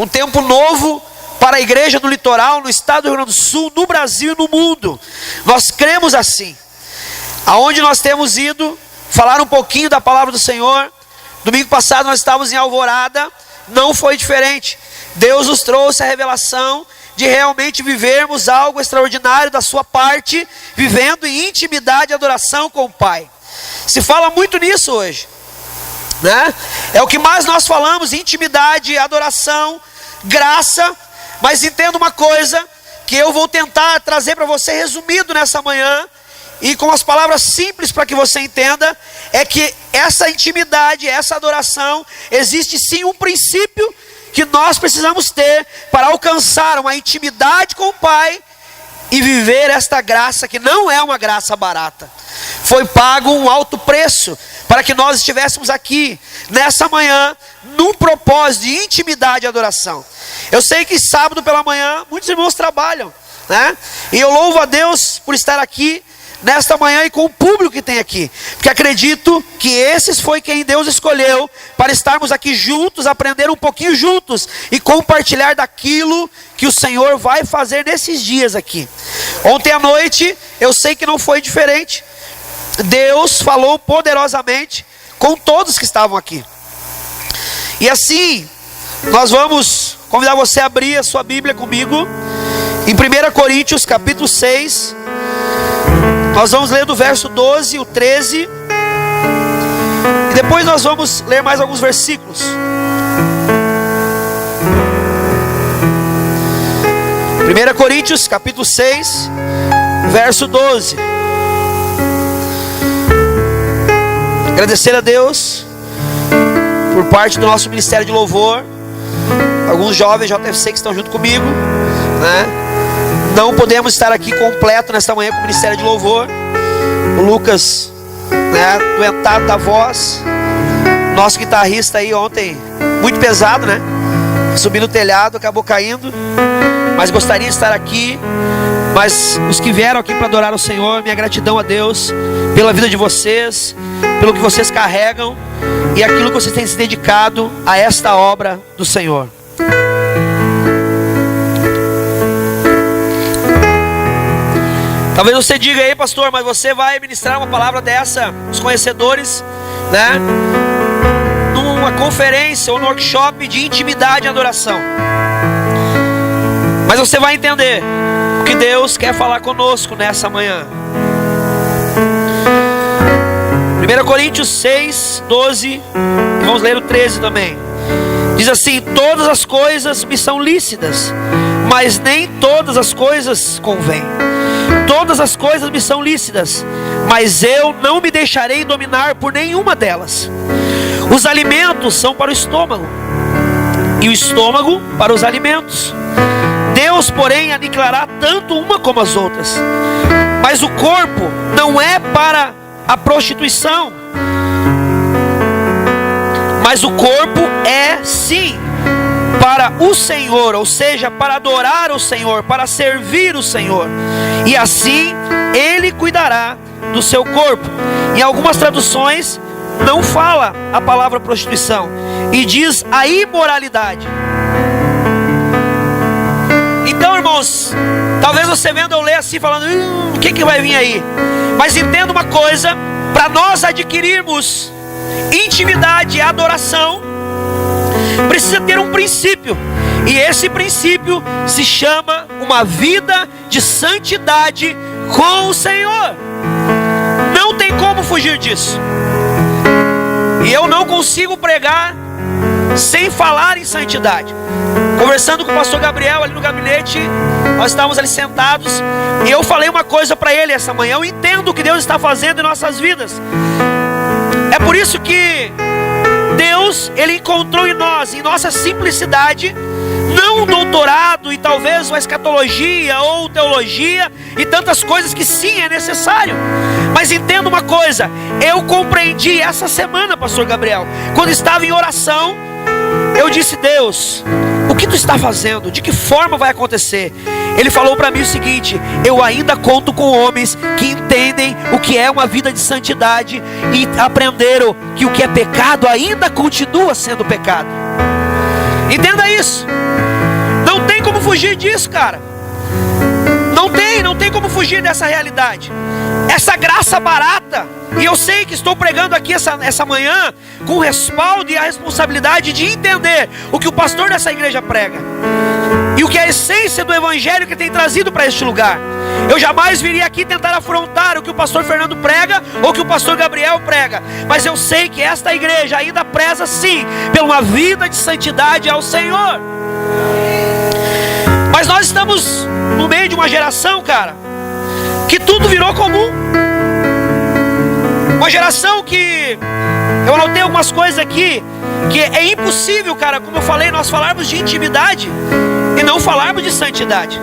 um tempo novo para a igreja do litoral, no estado do Rio Grande do Sul, no Brasil e no mundo. Nós cremos assim. Aonde nós temos ido, falar um pouquinho da palavra do Senhor. Domingo passado nós estávamos em Alvorada, não foi diferente. Deus nos trouxe a revelação de realmente vivermos algo extraordinário da sua parte, vivendo em intimidade e adoração com o Pai. Se fala muito nisso hoje, né? É o que mais nós falamos: intimidade, adoração, graça. Mas entenda uma coisa, que eu vou tentar trazer para você resumido nessa manhã, e com as palavras simples para que você entenda, é que essa intimidade, essa adoração, existe sim um princípio que nós precisamos ter para alcançar uma intimidade com o Pai e viver esta graça, que não é uma graça barata. Foi pago um alto preço para que nós estivéssemos aqui nessa manhã, num propósito de intimidade e adoração. Eu sei que sábado pela manhã muitos irmãos trabalham, né? E eu louvo a Deus por estar aqui nesta manhã e com o público que tem aqui, porque acredito que esses foi quem Deus escolheu para estarmos aqui juntos, aprender um pouquinho juntos e compartilhar daquilo que o Senhor vai fazer nesses dias aqui. Ontem à noite eu sei que não foi diferente. Deus falou poderosamente com todos que estavam aqui. E assim, nós vamos convidar você a abrir a sua Bíblia comigo em 1 Coríntios capítulo 6. Nós vamos ler do verso 12, o 13. E depois nós vamos ler mais alguns versículos. 1 Coríntios capítulo 6, verso 12. Agradecer a Deus por parte do nosso ministério de louvor. Alguns jovens JFC que estão junto comigo, né? Não podemos estar aqui completo nesta manhã com o ministério de louvor. O Lucas, né, doentado da voz. Nosso guitarrista aí ontem, muito pesado, né? Subindo o telhado, acabou caindo. Mas gostaria de estar aqui. Mas os que vieram aqui para adorar o Senhor, minha gratidão a Deus pela vida de vocês, pelo que vocês carregam e aquilo que vocês têm se dedicado a esta obra do Senhor. Talvez você diga aí, pastor, mas você vai ministrar uma palavra dessa, os conhecedores, né? Numa conferência ou no workshop de intimidade e adoração. Mas você vai entender o que Deus quer falar conosco nessa manhã. 1 Coríntios 6, 12, e vamos ler o 13 também. Diz assim: todas as coisas me são lícitas, mas nem todas as coisas convêm. Todas as coisas me são lícitas, mas eu não me deixarei dominar por nenhuma delas. Os alimentos são para o estômago, e o estômago para os alimentos. Deus, porém, aniquilará tanto uma como as outras. Mas o corpo não é para a prostituição, mas o corpo é sim para o Senhor, ou seja, para adorar o Senhor, para servir o Senhor, e assim Ele cuidará do seu corpo. Em algumas traduções não fala a palavra prostituição e diz a imoralidade. Então, irmãos, talvez você vendo eu ler assim falando, o que vai vir aí? Mas entenda uma coisa: para nós adquirirmos intimidade e adoração, precisa ter um princípio, e esse princípio se chama uma vida de santidade com o Senhor. Não tem como fugir disso. E eu não consigo pregar sem falar em santidade. Conversando com o pastor Gabriel ali no gabinete, nós estávamos ali sentados, e eu falei uma coisa para ele essa manhã: eu entendo o que Deus está fazendo em nossas vidas. É por isso que Deus, Ele encontrou em nós, em nossa simplicidade, não um doutorado e talvez uma escatologia ou teologia e tantas coisas que sim é necessário. Mas entenda uma coisa: eu compreendi essa semana, pastor Gabriel, quando estava em oração, eu disse: Deus, o que tu está fazendo? De que forma vai acontecer? Ele falou para mim o seguinte: eu ainda conto com homens que entendem o que é uma vida de santidade e aprenderam que o que é pecado ainda continua sendo pecado. Entenda isso. fugir disso, cara. Não tem como fugir dessa realidade. Essa graça barata, e eu sei que estou pregando aqui essa manhã com o respaldo e a responsabilidade de entender o que o pastor dessa igreja prega e o que é a essência do evangelho que tem trazido para este lugar. Eu jamais viria aqui tentar afrontar o que o pastor Fernando prega ou o que o pastor Gabriel prega, mas eu sei que esta igreja ainda preza sim por uma vida de santidade ao Senhor. Mas nós estamos no meio de uma geração, cara, que tudo virou comum. Uma geração que, eu anotei algumas coisas aqui, que é impossível, cara, como eu falei, nós falarmos de intimidade e não falarmos de santidade.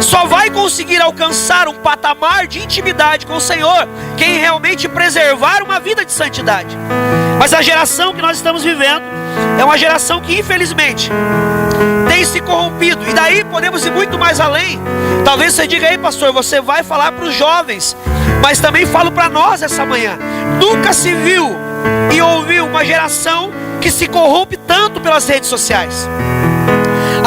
Só vai conseguir alcançar um patamar de intimidade com o Senhor quem realmente preservar uma vida de santidade. Mas a geração que nós estamos vivendo é uma geração que infelizmente tem se corrompido. E daí podemos ir muito mais além. Talvez você diga aí, pastor, você vai falar para os jovens, mas também falo para nós essa manhã. Nunca se viu e ouviu uma geração que se corrompe tanto pelas redes sociais.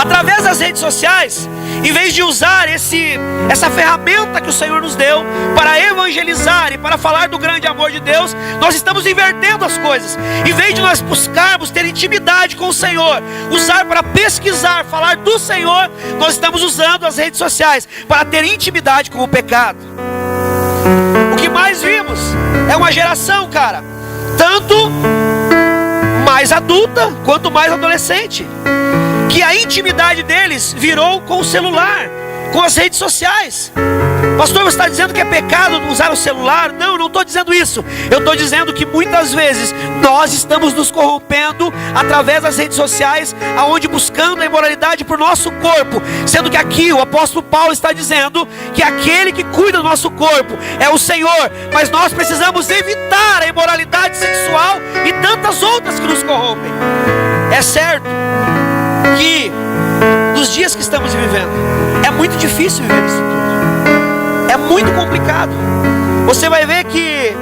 Através das redes sociais, em vez de usar essa ferramenta que o Senhor nos deu para evangelizar e para falar do grande amor de Deus, nós estamos invertendo as coisas. Em vez de nós buscarmos ter intimidade com o Senhor, usar para pesquisar, falar do Senhor, nós estamos usando as redes sociais para ter intimidade com o pecado. O que mais vimos é uma geração, cara, tanto mais adulta quanto mais adolescente, que a intimidade deles virou com o celular, com as redes sociais. Pastor, você está dizendo que é pecado usar o celular? Não, eu não estou dizendo isso. Eu estou dizendo que muitas vezes nós estamos nos corrompendo através das redes sociais, aonde buscando a imoralidade por nosso corpo, sendo que aqui o apóstolo Paulo está dizendo que aquele que cuida do nosso corpo é o Senhor, mas nós precisamos evitar a imoralidade sexual e tantas outras que nos corrompem. É certo que nos dias que estamos vivendo é muito difícil viver isso tudo, é muito complicado. Você vai ver que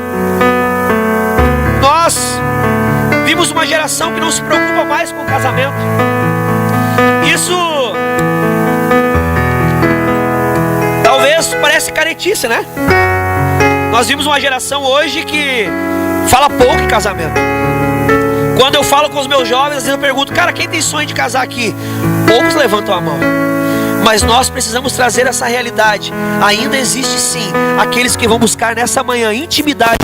nós vimos uma geração que não se preocupa mais com o casamento. Isso talvez parece caretice, né? Nós vimos uma geração hoje que fala pouco em casamento. Quando eu falo com os meus jovens, às vezes eu pergunto, cara, quem tem sonho de casar aqui? Poucos levantam a mão. Mas nós precisamos trazer essa realidade. Ainda existe sim aqueles que vão buscar nessa manhã intimidade.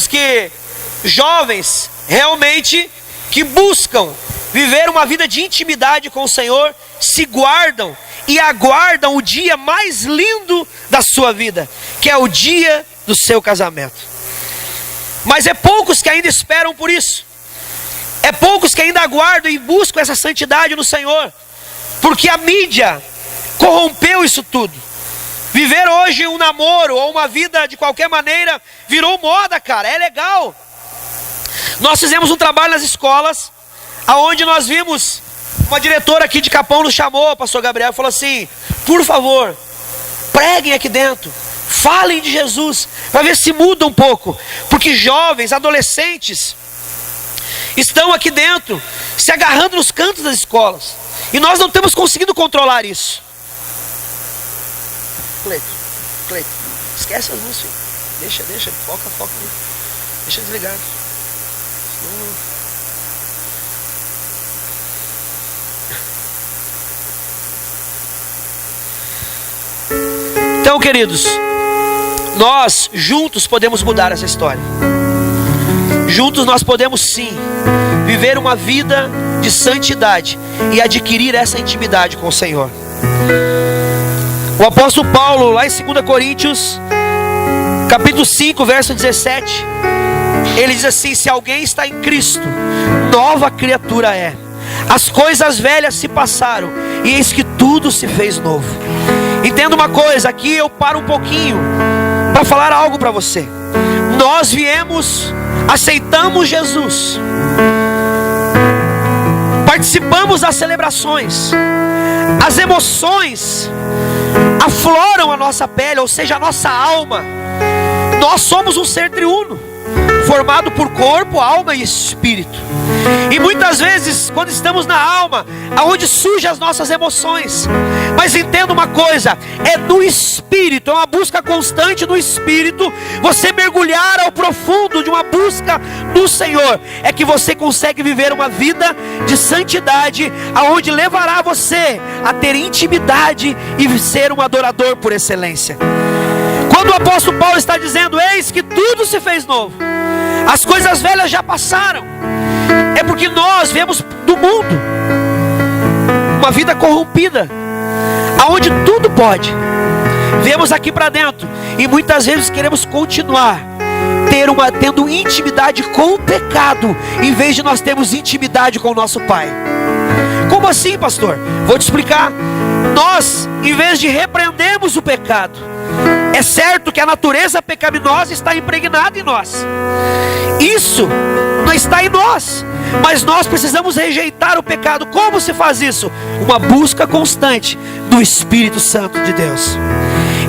Que jovens realmente que buscam viver uma vida de intimidade com o Senhor se guardam e aguardam o dia mais lindo da sua vida, que é o dia do seu casamento. Mas é poucos que ainda esperam por isso. É poucos que ainda aguardam e buscam essa santidade no Senhor, porque a mídia corrompeu isso tudo. Viver hoje um namoro ou uma vida de qualquer maneira virou moda, cara, é legal. Nós fizemos um trabalho nas escolas, aonde nós vimos, uma diretora aqui de Capão nos chamou, pastor Gabriel, e falou assim, por favor, preguem aqui dentro, falem de Jesus, para ver se muda um pouco, porque jovens, adolescentes, estão aqui dentro, se agarrando nos cantos das escolas, e nós não temos conseguido controlar isso. Cleito, esquece as luzes, filho. Deixa, foca. Deixa desligado. Então, queridos, nós juntos podemos mudar essa história. Juntos nós podemos sim viver uma vida de santidade e adquirir essa intimidade com o Senhor. O apóstolo Paulo, lá em 2 Coríntios, capítulo 5, verso 17, ele diz assim: se alguém está em Cristo, nova criatura é. As coisas velhas se passaram e eis que tudo se fez novo. Entenda uma coisa, aqui eu paro um pouquinho para falar algo para você. Nós viemos, aceitamos Jesus, participamos das celebrações, as emoções afloram a nossa pele, ou seja, a nossa alma. Nós somos um ser triuno, formado por corpo, alma e espírito. E muitas vezes, quando estamos na alma, aonde surgem as nossas emoções. Mas entenda uma coisa, é no espírito, é uma busca constante no espírito. Você mergulhar ao profundo de uma busca do Senhor, é que você consegue viver uma vida de santidade, aonde levará você a ter intimidade e ser um adorador por excelência. Quando o apóstolo Paulo está dizendo: eis que tudo se fez novo, as coisas velhas já passaram, é porque nós viemos do mundo, uma vida corrompida, aonde tudo pode. Viemos aqui para dentro e muitas vezes queremos continuar tendo intimidade com o pecado, em vez de nós termos intimidade com o nosso Pai. Como assim, pastor? Vou te explicar. Nós, em vez de repreendermos o pecado, é certo que a natureza pecaminosa está impregnada em nós. Isso não está em nós, mas nós precisamos rejeitar o pecado. Como se faz isso? Uma busca constante do Espírito Santo de Deus,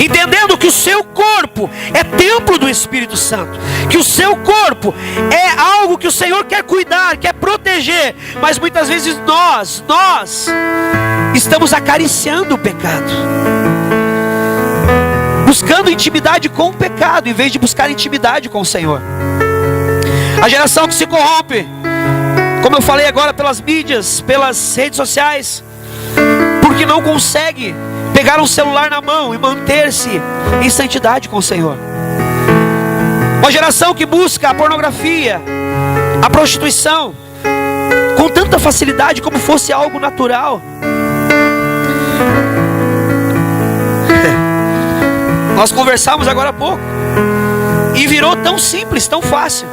entendendo que o seu corpo é templo do Espírito Santo, que o seu corpo é algo que o Senhor quer cuidar, quer proteger. Mas muitas vezes nós estamos acariciando o pecado, buscando intimidade com o pecado, em vez de buscar intimidade com o Senhor. A geração que se corrompe, como eu falei agora, pelas mídias, pelas redes sociais, porque não consegue pegar um celular na mão e manter-se em santidade com o Senhor. Uma geração que busca a pornografia, a prostituição, com tanta facilidade como fosse algo natural. Nós conversamos agora há pouco e virou tão simples, tão fácil.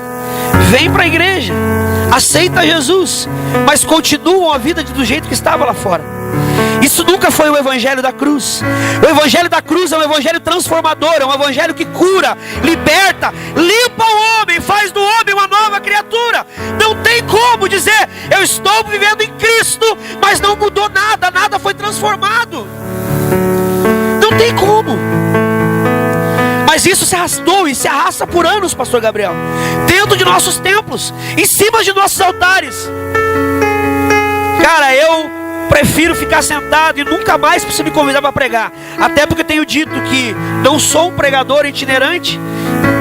Vem para a igreja, aceita Jesus, mas continuam a vida do jeito que estava lá fora. Isso nunca foi o evangelho da cruz. O evangelho da cruz é um evangelho transformador, é um evangelho que cura, liberta, limpa o homem, faz do homem uma nova criatura. Não tem como dizer: eu estou vivendo em Cristo, mas não mudou nada, nada foi transformado. Não tem como. Mas isso se arrastou e se arrasta por anos, pastor Gabriel, dentro de nossos templos, em cima de nossos altares. Cara, eu prefiro ficar sentado e nunca mais preciso me convidar para pregar. Até porque tenho dito que não sou um pregador itinerante,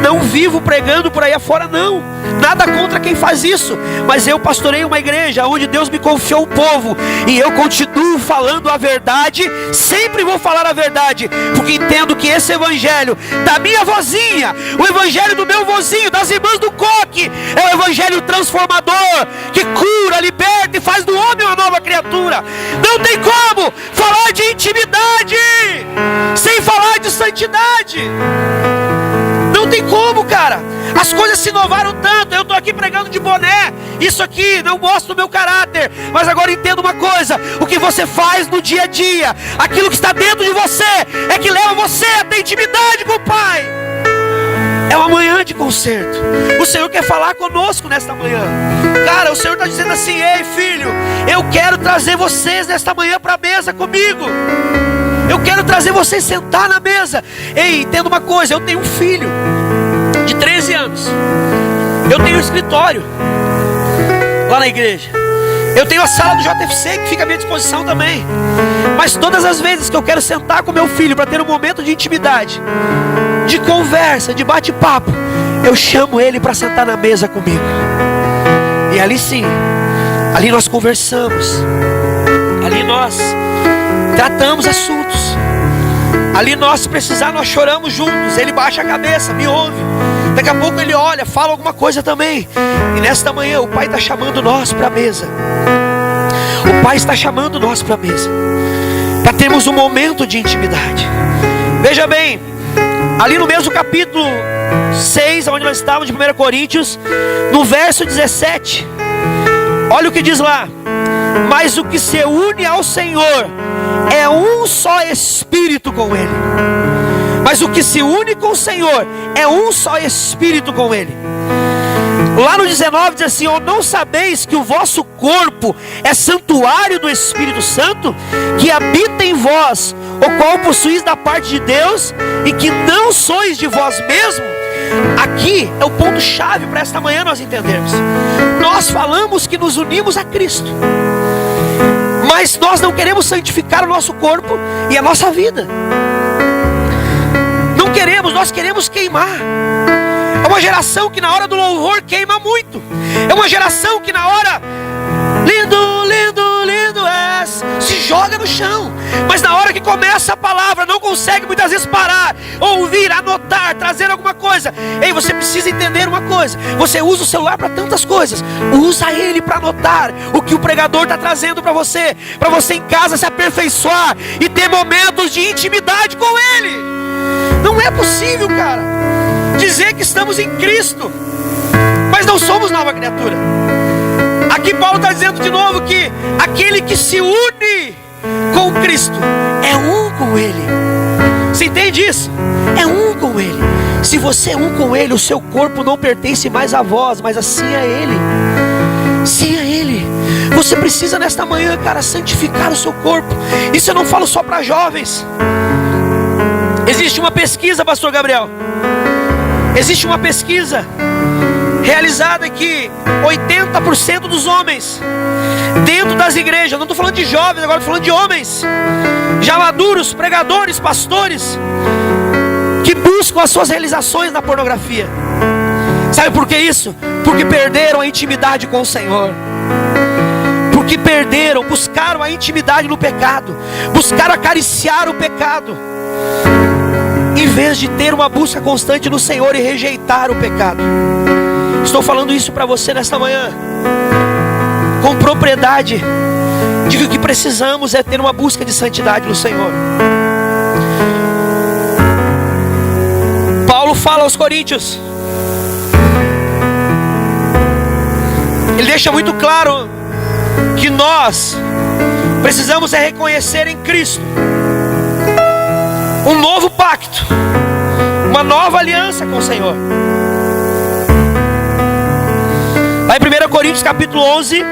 não vivo pregando por aí afora, não. Nada contra quem faz isso, mas eu pastorei uma igreja onde Deus me confiou um povo, e eu continuo falando a verdade. Sempre vou falar a verdade, porque entendo que esse evangelho da minha vozinha, o evangelho do meu vozinho, das irmãs do coque, é o evangelho transformador, que cura, liberta e faz do homem uma nova criatura. Não tem como falar de intimidade sem falar de santidade. Não tem como, cara. As coisas se inovaram tanto. Eu estou aqui pregando de boné. Isso aqui não mostra o meu caráter. Mas agora entenda uma coisa: o que você faz no dia a dia, aquilo que está dentro de você, é que leva você a ter intimidade com o Pai. É uma manhã de concerto. O Senhor quer falar conosco nesta manhã. Cara, o Senhor está dizendo assim: ei filho, eu quero trazer vocês nesta manhã para a mesa comigo. Eu quero trazer vocês sentar na mesa. Ei, entenda uma coisa: eu tenho um filho de 13 anos. Eu tenho um escritório lá na igreja. Eu tenho a sala do JFC que fica à minha disposição também. Mas todas as vezes que eu quero sentar com meu filho para ter um momento de intimidade, de conversa, de bate-papo, eu chamo ele para sentar na mesa comigo. E ali sim, ali nós conversamos, ali nós tratamos assuntos, ali nós, se precisar, nós choramos juntos. Ele baixa a cabeça, me ouve. Daqui a pouco ele olha, fala alguma coisa também. E nesta manhã o Pai está chamando nós para a mesa. O Pai está chamando nós para a mesa, para termos um momento de intimidade. Veja bem, ali no mesmo capítulo 6, onde nós estávamos, de 1 Coríntios, no verso 17, olha o que diz lá: mas o que se une ao Senhor é um só Espírito com Ele. Mas o que se une com o Senhor é um só Espírito com Ele. Lá no 19 diz assim: ou não sabeis que o vosso corpo é santuário do Espírito Santo, que habita em vós, o qual possuís da parte de Deus, e que não sois de vós mesmo? Aqui é o ponto chave para esta manhã nós entendermos. Nós falamos que nos unimos a Cristo, mas nós não queremos santificar o nosso corpo e a nossa vida. Não queremos, nós queremos queimar. É uma geração que na hora do louvor queima muito. É uma geração que na hora, lindo, lindo, lindo és, se joga no chão. Mas na hora que começa a palavra, não consegue muitas vezes parar, ouvir, anotar, trazer alguma coisa. Ei, você precisa entender uma coisa: você usa o celular para tantas coisas, usa ele para anotar o que o pregador está trazendo para você em casa se aperfeiçoar e ter momentos de intimidade com ele. Não é possível, cara, dizer que estamos em Cristo, mas não somos nova criatura. Aqui Paulo está dizendo de novo que aquele que se une com Cristo é um com Ele. Você entende isso? É um com Ele. Se você é um com Ele, o seu corpo não pertence mais a vós, mas assim a Ele. Sim a Ele. Você precisa nesta manhã, cara, santificar o seu corpo. Isso eu não falo só para jovens. Existe uma pesquisa, pastor Gabriel. Existe uma pesquisa realizada que 80% dos homens dentro das igrejas, não estou falando de jovens, agora estou falando de homens já maduros, pregadores, pastores, que buscam as suas realizações na pornografia. Sabe por que isso? Porque perderam a intimidade com o Senhor. Porque perderam, buscaram a intimidade no pecado, buscaram acariciar o pecado, em vez de ter uma busca constante no Senhor e rejeitar o pecado. Estou falando isso para você nesta manhã, com propriedade, de que o que precisamos é ter uma busca de santidade no Senhor. Paulo fala aos Coríntios, ele deixa muito claro que nós precisamos é reconhecer em Cristo um novo pacto, uma nova aliança com o Senhor. Lá em 1 Coríntios capítulo 11,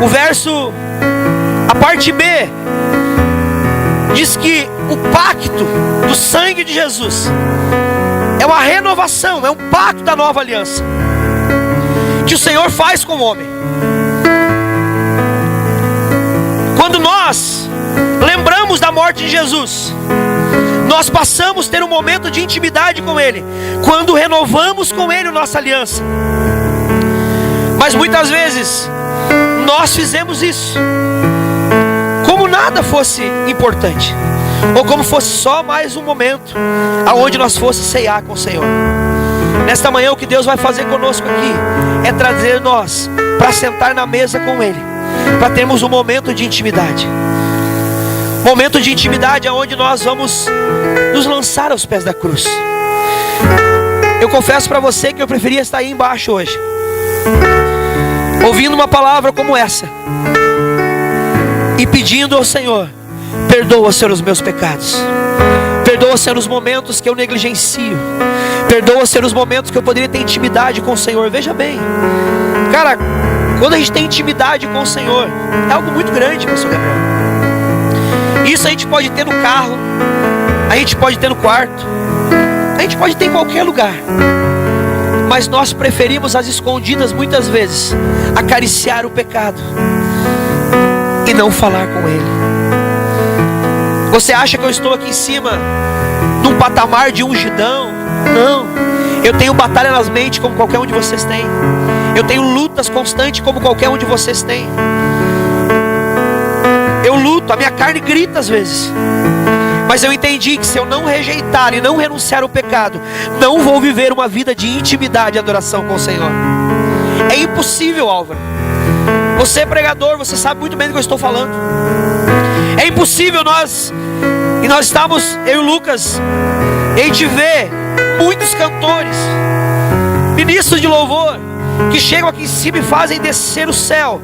o verso, a parte B, diz que o pacto do sangue de Jesus é uma renovação, é um pacto da nova aliança que o Senhor faz com o homem. Quando nós lembramos da morte de Jesus, nós passamos a ter um momento de intimidade com Ele, quando renovamos com Ele a nossa aliança. Mas muitas vezes nós fizemos isso como nada fosse importante, ou como fosse só mais um momento aonde nós fosse ceiar com o Senhor. Nesta manhã o que Deus vai fazer conosco aqui é trazer nós para sentar na mesa com Ele, para termos um momento de intimidade. Momento de intimidade aonde nós vamos nos lançar aos pés da cruz. Eu confesso para você que eu preferia estar aí embaixo hoje, ouvindo uma palavra como essa e pedindo ao Senhor: perdoa, Senhor, os meus pecados. Perdoa, Senhor, os momentos que eu negligencio. Perdoa, Senhor, os momentos que eu poderia ter intimidade com o Senhor. Veja bem, cara, quando a gente tem intimidade com o Senhor, é algo muito grande, pastor Gabriel. Isso a gente pode ter no carro, a gente pode ter no quarto, a gente pode ter em qualquer lugar. Mas nós preferimos às escondidas muitas vezes acariciar o pecado e não falar com Ele. Você acha que eu estou aqui em cima num patamar de ungidão, Não. Eu tenho batalha nas mentes como qualquer um de vocês tem. Eu tenho lutas constantes como qualquer um de vocês tem. Eu luto, a minha carne grita às vezes. Mas eu entendi que se eu não rejeitar e não renunciar ao pecado, não vou viver uma vida de intimidade e adoração com o Senhor. É impossível, Álvaro. Você é pregador, você sabe muito bem do que eu estou falando. É impossível nós estamos, eu e o Lucas, e a gente vê muitos cantores, ministros de louvor, que chegam aqui em cima e fazem descer o céu.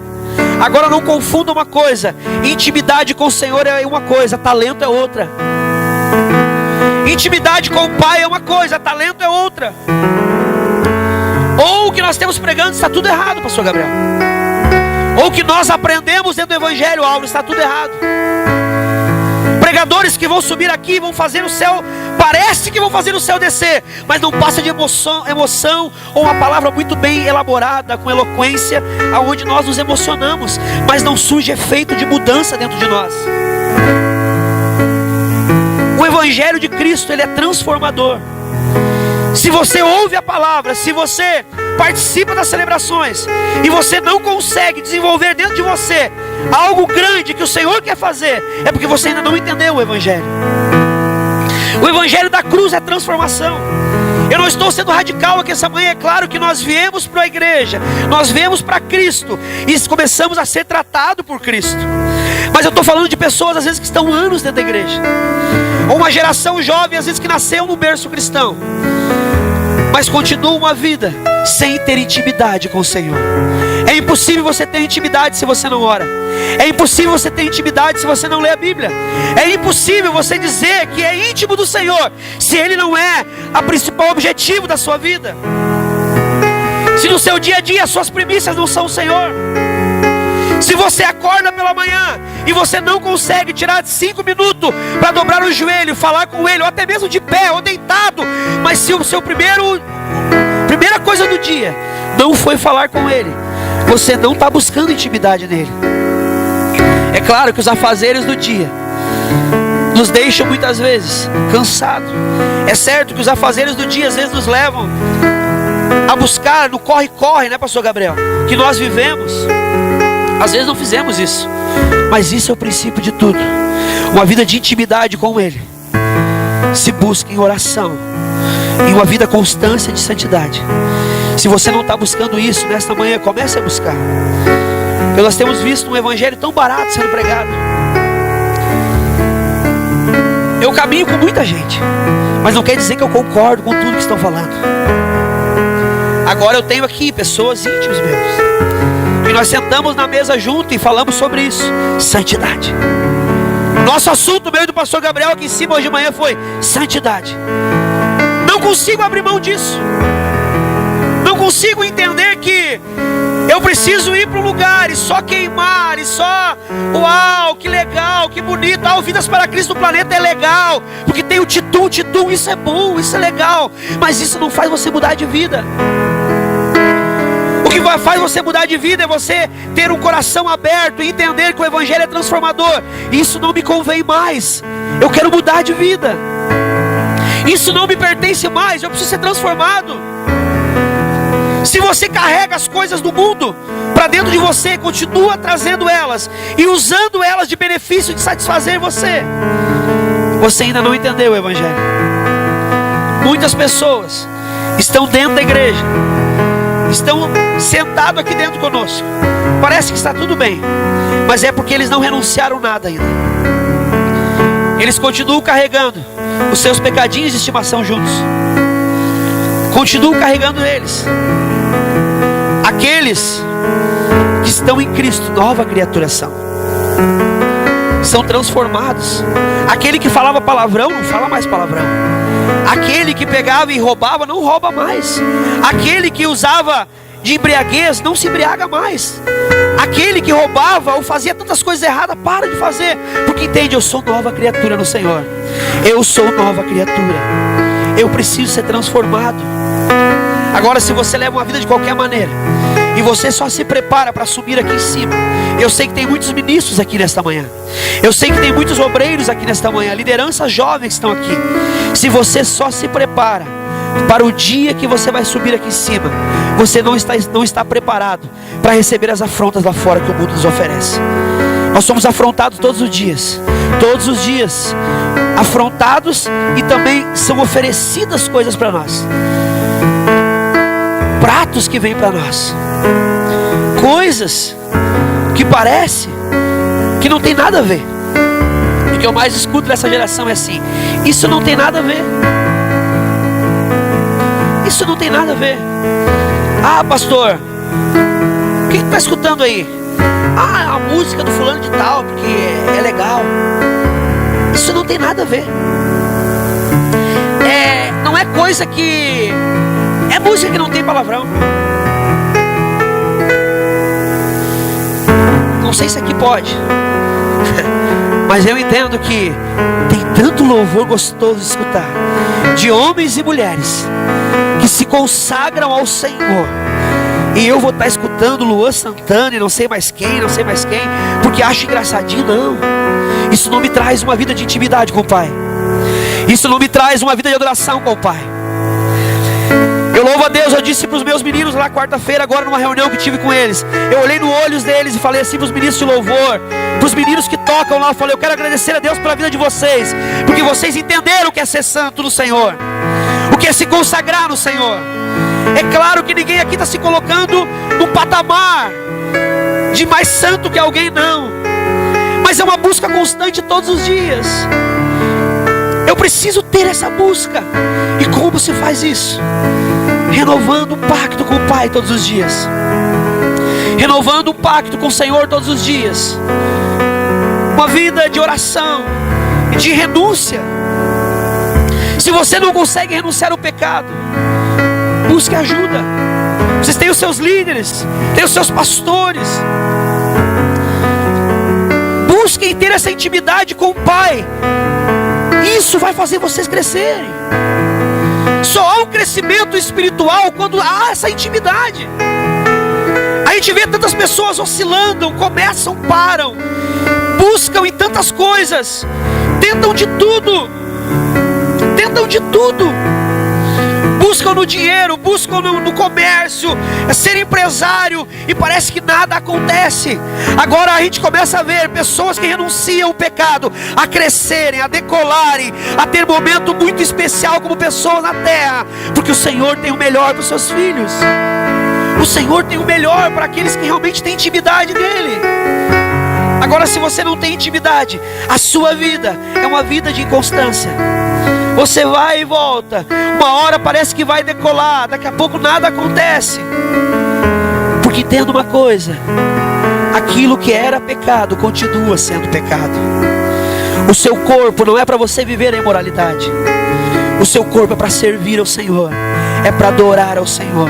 Agora não confunda uma coisa: intimidade com o Senhor é uma coisa, talento é outra. Intimidade com o Pai é uma coisa, talento é outra. Ou o que nós temos pregando está tudo errado, pastor Gabriel. Ou o que nós aprendemos dentro do Evangelho, Álvaro, está tudo errado. Pregadores que vão subir aqui e vão fazer o céu, parece que vão fazer o céu descer, mas não passa de emoção ou uma palavra muito bem elaborada, com eloquência, aonde nós nos emocionamos, mas não surge efeito de mudança dentro de nós. O Evangelho de Cristo, ele é transformador. Se você ouve a palavra, se você participa das celebrações e você não consegue desenvolver dentro de você algo grande que o Senhor quer fazer, é porque você ainda não entendeu o Evangelho. O Evangelho da cruz é transformação. Eu não estou sendo radical aqui essa manhã. É claro que nós viemos para a igreja, nós viemos para Cristo e começamos a ser tratados por Cristo. Mas eu estou falando de pessoas às vezes que estão anos dentro da igreja, ou uma geração jovem às vezes que nasceu no berço cristão, mas continua uma vida sem ter intimidade com o Senhor. É impossível você ter intimidade se você não ora. É impossível você ter intimidade se você não lê a Bíblia. É impossível você dizer que é íntimo do Senhor se Ele não é o principal objetivo da sua vida. Se no seu dia a dia as suas primícias não são o Senhor. Se você acorda pela manhã e você não consegue tirar 5 minutos para dobrar o joelho, falar com Ele, ou até mesmo de pé ou deitado, mas se o seu primeira coisa do dia não foi falar com Ele, você não está buscando intimidade nele. É claro que os afazeres do dia nos deixam muitas vezes cansados. É certo que os afazeres do dia às vezes nos levam a buscar no corre-corre, né, pastor Gabriel? Que nós vivemos. Às vezes não fizemos isso, mas isso é o princípio de tudo. Uma vida de intimidade com Ele se busca em oração, em uma vida constância de santidade. Se você não está buscando isso nesta manhã, comece a buscar. Porque nós temos visto um evangelho tão barato sendo pregado. Eu caminho com muita gente, mas não quer dizer que eu concordo com tudo que estão falando. Agora eu tenho aqui pessoas íntimas meus, e nós sentamos na mesa junto e falamos sobre isso, santidade. Nosso assunto, meu e do pastor Gabriel aqui em cima hoje de manhã foi santidade. Não consigo abrir mão disso. Não consigo entender que eu preciso ir para um lugar e só queimar, e só, uau, que legal, que bonito. Vidas para Cristo no planeta é legal, porque tem o titum, isso é bom, isso é legal. Mas isso não faz você mudar de vida. O que faz você mudar de vida é você ter um coração aberto e entender que o Evangelho é transformador. Isso não me convém mais, eu quero mudar de vida. Isso não me pertence mais, eu preciso ser transformado. Se você carrega as coisas do mundo para dentro de você, continua trazendo elas e usando elas de benefício de satisfazer você, você ainda não entendeu o Evangelho. Muitas pessoas estão dentro da igreja, estão sentados aqui dentro conosco, parece que está tudo bem, mas é porque eles não renunciaram nada ainda. Eles continuam carregando os seus pecadinhos de estimação juntos, continuam carregando eles. Aqueles que estão em Cristo, nova criatura são transformados. Aquele que falava palavrão, não fala mais palavrão. Aquele que pegava e roubava, não rouba mais. Aquele que usava de embriaguez, não se embriaga mais. Aquele que roubava ou fazia tantas coisas erradas, para de fazer, porque entende, eu sou nova criatura no Senhor. Eu sou nova criatura, eu preciso ser transformado. Agora, se você leva uma vida de qualquer maneira e você só se prepara para subir aqui em cima, eu sei que tem muitos ministros aqui nesta manhã, eu sei que tem muitos obreiros aqui nesta manhã, lideranças jovens que estão aqui. Se você só se prepara para o dia que você vai subir aqui em cima, você não está preparado para receber as afrontas lá fora que o mundo nos oferece. Nós somos afrontados todos os dias, afrontados, e também são oferecidas coisas para nós, pratos que vêm para nós, coisas que parece que não tem nada a ver. O que eu mais escuto dessa geração é assim: isso não tem nada a ver, isso não tem nada a ver. Ah, pastor, o que está escutando aí? Ah, a música do fulano de tal, porque é legal. Isso não tem nada a ver. Não é coisa que... é música que não tem palavrão. Não sei se aqui pode, mas eu entendo que tem tanto louvor gostoso de escutar, de homens e mulheres que se consagram ao Senhor. E eu vou estar escutando Luan Santana e não sei mais quem, porque acho engraçadinho. Não, isso não me traz uma vida de intimidade com o Pai. Isso não me traz uma vida de adoração com o Pai. Eu louvo a Deus. Eu disse para os meus meninos lá quarta-feira, agora numa reunião que tive com eles, eu olhei no olhos deles e falei assim para os ministros de louvor, para os meninos que tocam lá, eu falei: eu quero agradecer a Deus pela vida de vocês, porque vocês entenderam o que é ser santo no Senhor, o que é se consagrar no Senhor. É claro que ninguém aqui está se colocando no patamar de mais santo que alguém, não, mas é uma busca constante todos os dias. Eu preciso ter essa busca. E como se faz isso? Renovando um pacto com o Pai todos os dias, renovando um pacto com o Senhor todos os dias, uma vida de oração e de renúncia. Se você não consegue renunciar ao pecado, busque ajuda. Vocês têm os seus líderes, têm os seus pastores. Busquem ter essa intimidade com o Pai. Isso vai fazer vocês crescerem. Só há um crescimento espiritual quando há essa intimidade. A gente vê tantas pessoas oscilando, começam, param, buscam em tantas coisas, tentam de tudo, buscam no dinheiro, buscam no comércio, ser empresário, e parece que nada acontece. Agora a gente começa a ver pessoas que renunciam ao pecado, a crescerem, a decolarem, a ter momento muito especial como pessoas na terra, porque o Senhor tem o melhor para os seus filhos. O Senhor tem o melhor para aqueles que realmente têm intimidade dele. Agora, se você não tem intimidade, a sua vida é uma vida de inconstância. Você vai e volta, uma hora parece que vai decolar, daqui a pouco nada acontece. Porque entenda uma coisa: aquilo que era pecado continua sendo pecado. O seu corpo não é para você viver a imoralidade. O seu corpo é para servir ao Senhor, é para adorar ao Senhor.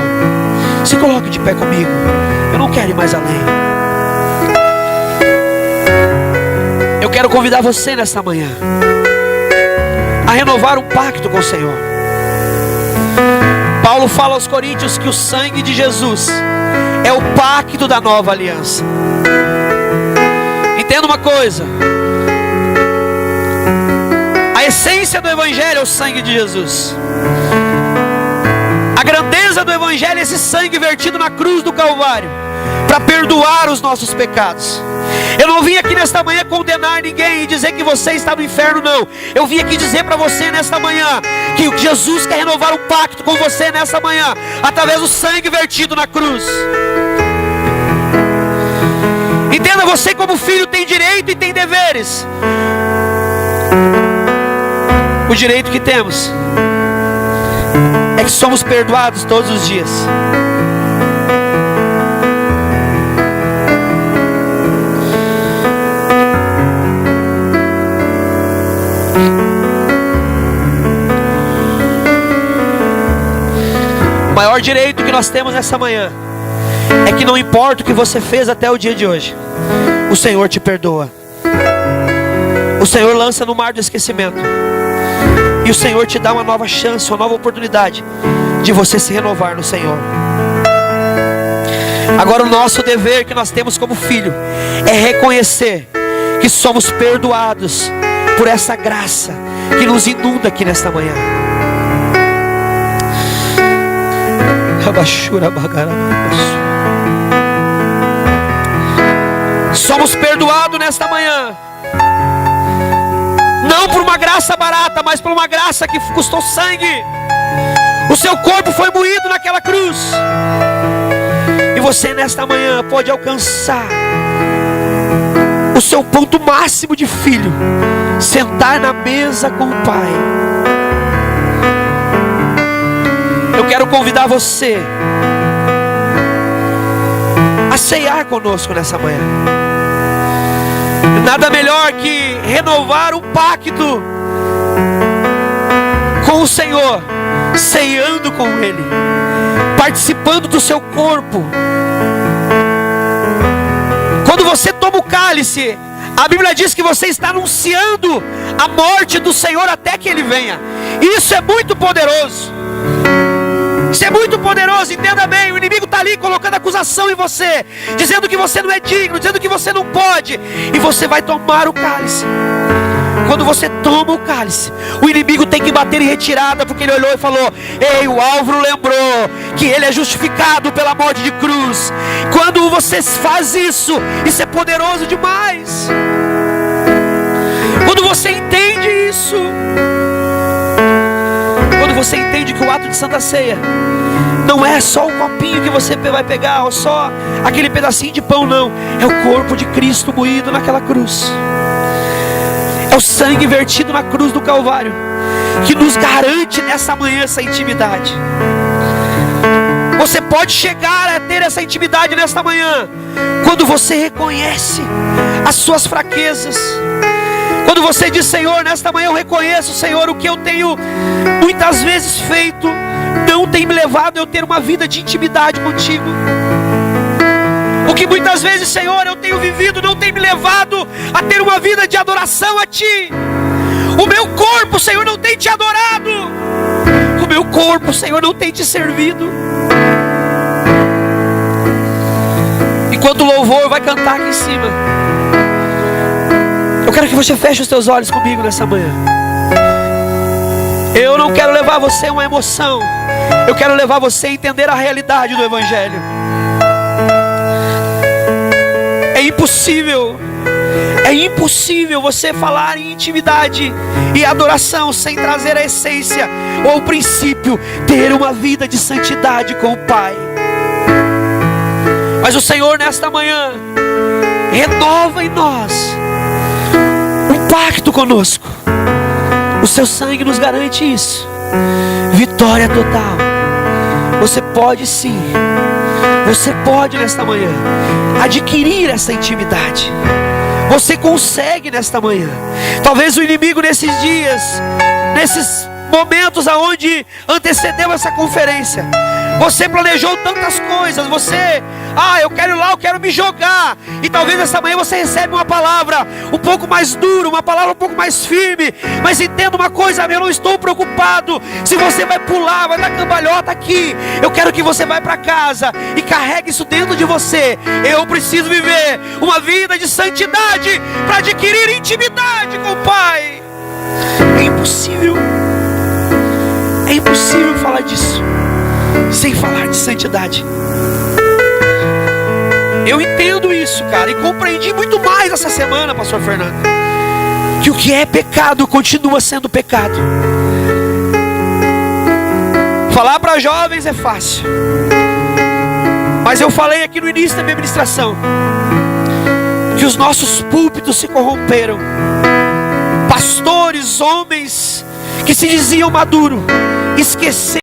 Se coloque de pé comigo. Eu não quero ir mais além. Eu quero convidar você nesta manhã a renovar um pacto com o Senhor. Paulo fala aos Coríntios que o sangue de Jesus é o pacto da nova aliança. Entenda uma coisa: a essência do Evangelho é o sangue de Jesus. A grandeza do Evangelho é esse sangue vertido na cruz do Calvário para perdoar os nossos pecados. Eu não vim aqui nesta manhã condenar ninguém e dizer que você está no inferno, não. Eu vim aqui dizer para você nesta manhã que Jesus quer renovar um pacto com você nesta manhã, através do sangue vertido na cruz. Entenda, você como filho tem direito e tem deveres. O direito que temos é que somos perdoados todos os dias. O maior direito que nós temos nessa manhã é que não importa o que você fez até o dia de hoje, o Senhor te perdoa. O Senhor lança no mar do esquecimento, e o Senhor te dá uma nova chance, uma nova oportunidade de você se renovar no Senhor. Agora, o nosso dever que nós temos como filho é reconhecer que somos perdoados por essa graça que nos inunda aqui nesta manhã. Somos perdoados nesta manhã, não por uma graça barata, mas por uma graça que custou sangue. O seu corpo foi moído naquela cruz, e você nesta manhã pode alcançar o seu ponto máximo de filho: sentar na mesa com o Pai. Eu quero convidar você a ceiar conosco nessa manhã. Nada melhor que renovar um pacto com o Senhor, ceando com Ele, participando do seu corpo. Quando você toma o cálice, a Bíblia diz que você está anunciando a morte do Senhor até que Ele venha. Isso é muito poderoso. Isso é muito poderoso, entenda bem. O inimigo está ali colocando acusação em você, dizendo que você não é digno, dizendo que você não pode. E você vai tomar o cálice. Quando você toma o cálice, o inimigo tem que bater em retirada, porque ele olhou e falou: ei, o Álvaro lembrou que ele é justificado pela morte de cruz. Quando você faz isso, isso é poderoso demais. Quando você entende isso, quando você entende que o ato de Santa Ceia não é só o copinho que você vai pegar, ou só aquele pedacinho de pão, não. É o corpo de Cristo moído naquela cruz. É o sangue vertido na cruz do Calvário que nos garante nessa manhã essa intimidade. Você pode chegar a ter essa intimidade nesta manhã quando você reconhece as suas fraquezas. Quando você diz: Senhor, nesta manhã eu reconheço, Senhor, o que eu tenho muitas vezes feito não tem me levado a eu ter uma vida de intimidade contigo. O que muitas vezes, Senhor, eu tenho vivido não tem me levado a ter uma vida de adoração a Ti. O meu corpo, Senhor, não tem Te adorado. O meu corpo, Senhor, não tem Te servido. Enquanto o louvor vai cantar aqui em cima, eu quero que você feche os teus olhos comigo nessa manhã. Eu não quero levar você a uma emoção, eu quero levar você a entender a realidade do Evangelho. É impossível você falar em intimidade e adoração sem trazer a essência ou o princípio, ter uma vida de santidade com o Pai. Mas o Senhor nesta manhã renova em nós um pacto conosco. O seu sangue nos garante isso. Vitória total. Você pode sim, você pode nesta manhã adquirir essa intimidade. Você consegue nesta manhã. Talvez o inimigo nesses dias, nesses momentos aonde antecedeu essa conferência, você planejou tantas coisas, eu quero ir lá, eu quero me jogar. E talvez essa manhã você recebe uma palavra um pouco mais dura, uma palavra um pouco mais firme. Mas entenda uma coisa, eu não estou preocupado se você vai pular, vai dar cambalhota aqui. Eu quero que você vá para casa e carregue isso dentro de você. Eu preciso viver uma vida de santidade para adquirir intimidade com o Pai. É impossível falar disso sem falar de santidade. Eu entendo isso, cara, e compreendi muito mais essa semana, pastor Fernando, que o que é pecado continua sendo pecado. Falar para jovens é fácil, mas eu falei aqui no início da minha ministração que os nossos púlpitos se corromperam. Pastores, homens que se diziam maduros, esqueceram